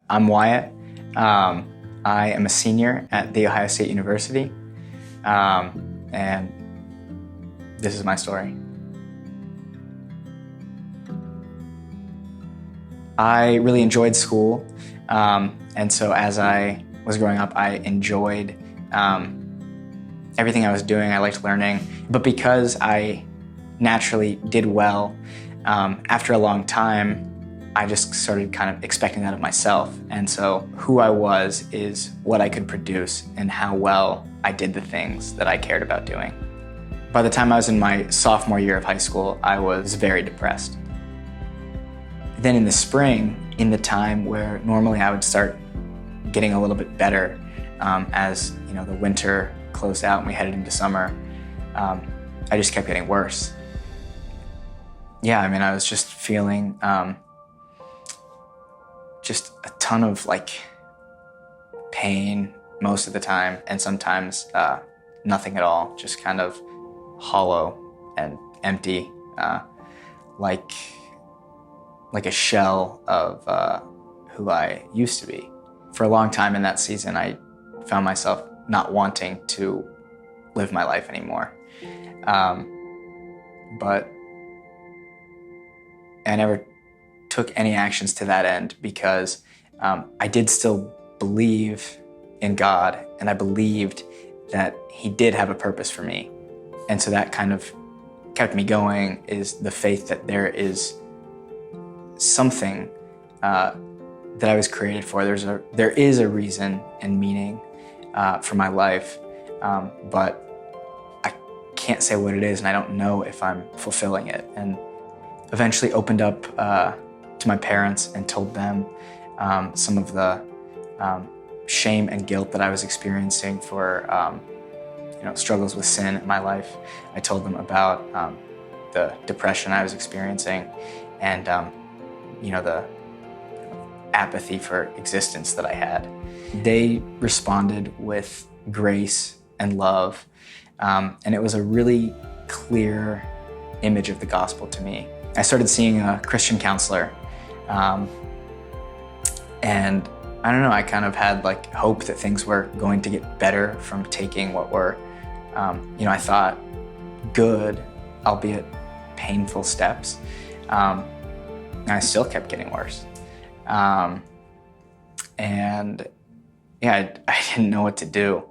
I'm Wyatt. I am a senior at The Ohio State University, and this is my story. I really enjoyed school, and so as I was growing up, I enjoyed everything I was doing. I liked learning, but because I naturally did well, after a long time, I just started kind of expecting that of myself. And so who I was is what I could produce and how well I did the things that I cared about doing. By the time I was in my sophomore year of high school, I was very depressed. Then in the spring, in the time where normally I would start getting a little bit better, as the winter closed out and we headed into summer, I just kept getting worse. Yeah, I was just feeling just a ton of pain most of the time, and sometimes nothing at all, just kind of hollow and empty, like a shell of who I used to be. For a long time in that season, I found myself not wanting to live my life anymore. But I never took any actions to that end because I did still believe in God, and I believed that He did have a purpose for me. And so that kind of kept me going, is the faith that there is something that I was created for. There is a reason and meaning for my life, but I can't say what it is, and I don't know if I'm fulfilling it. And eventually opened up to my parents and told them some of the shame and guilt that I was experiencing for struggles with sin in my life. I told them about the depression I was experiencing and the apathy for existence that I had. They responded with grace and love, and it was a really clear image of the gospel to me. I started seeing a Christian counselor, and I don't know, I kind of had hope that things were going to get better from taking what were, I thought good, albeit painful steps. And I still kept getting worse. And yeah, I didn't know what to do.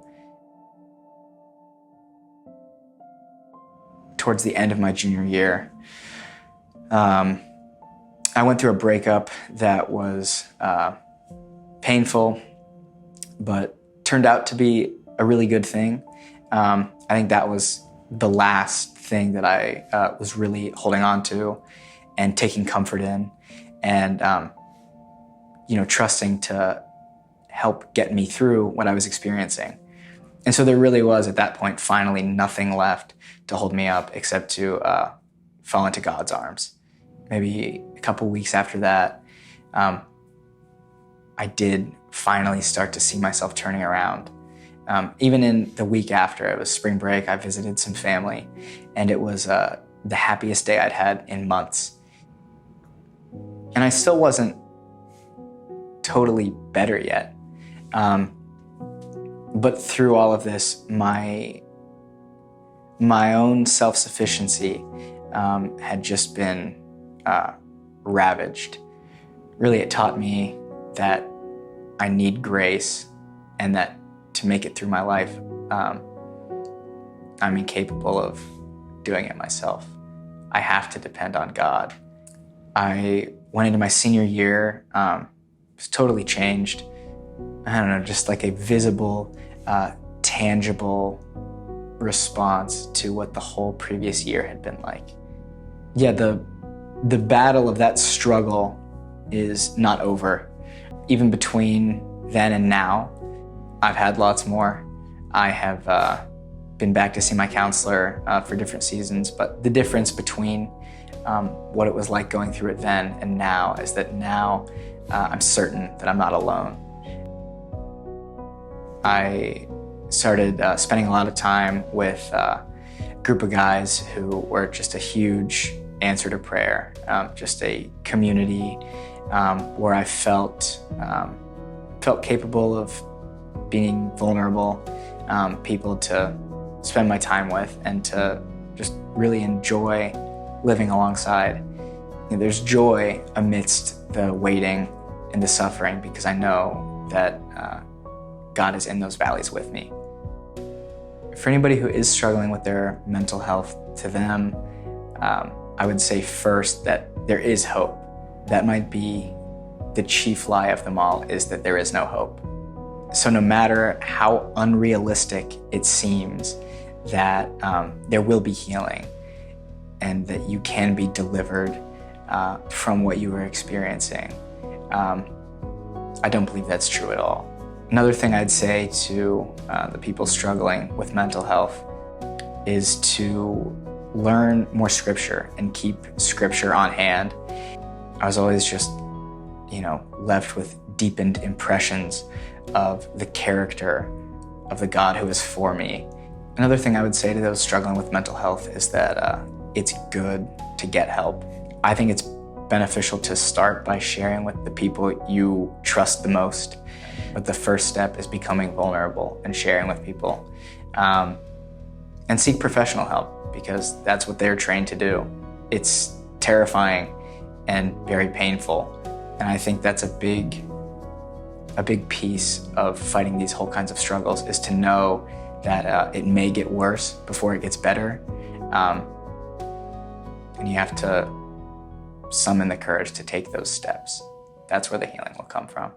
Towards the end of my junior year, I went through a breakup that was painful, but turned out to be a really good thing. I think that was the last thing that I was really holding on to and taking comfort in, and trusting to help get me through what I was experiencing. And so there really was, at that point, finally nothing left to hold me up except to fall into God's arms. Maybe a couple weeks after that, I did finally start to see myself turning around. Even in the week after, it was spring break, I visited some family, and it was the happiest day I'd had in months. And I still wasn't totally better yet. But through all of this, my own self-sufficiency had just been ravaged. Really, it taught me that I need grace, and that to make it through my life, I'm incapable of doing it myself. I have to depend on God. I went into my senior year, was totally changed. I don't know, just like a visible, tangible response to what the whole previous year had been like. Yeah, the battle of that struggle is not over. Even between then and now, I've had lots more. I have been back to see my counselor for different seasons, but the difference between what it was like going through it then and now is that now I'm certain that I'm not alone. I started spending a lot of time with a group of guys who were just a huge answer to prayer, just a community where I felt felt capable of being vulnerable, people to spend my time with and to just really enjoy living alongside. You know, there's joy amidst the waiting and the suffering because I know that God is in those valleys with me. For anybody who is struggling with their mental health, to them, I would say first that there is hope. That might be the chief lie of them all, is that there is no hope. So no matter how unrealistic it seems, that there will be healing and that you can be delivered from what you were experiencing. I don't believe that's true at all. Another thing I'd say to the people struggling with mental health is to learn more scripture and keep scripture on hand. I was always just, left with deepened impressions of the character of the God who is for me. Another thing I would say to those struggling with mental health is that it's good to get help. I think it's beneficial to start by sharing with the people you trust the most. But the first step is becoming vulnerable and sharing with people. And seek professional help, because that's what they're trained to do. It's terrifying and very painful. And I think that's a big piece of fighting these whole kinds of struggles, is to know that it may get worse before it gets better. And you have to summon the courage to take those steps. That's where the healing will come from.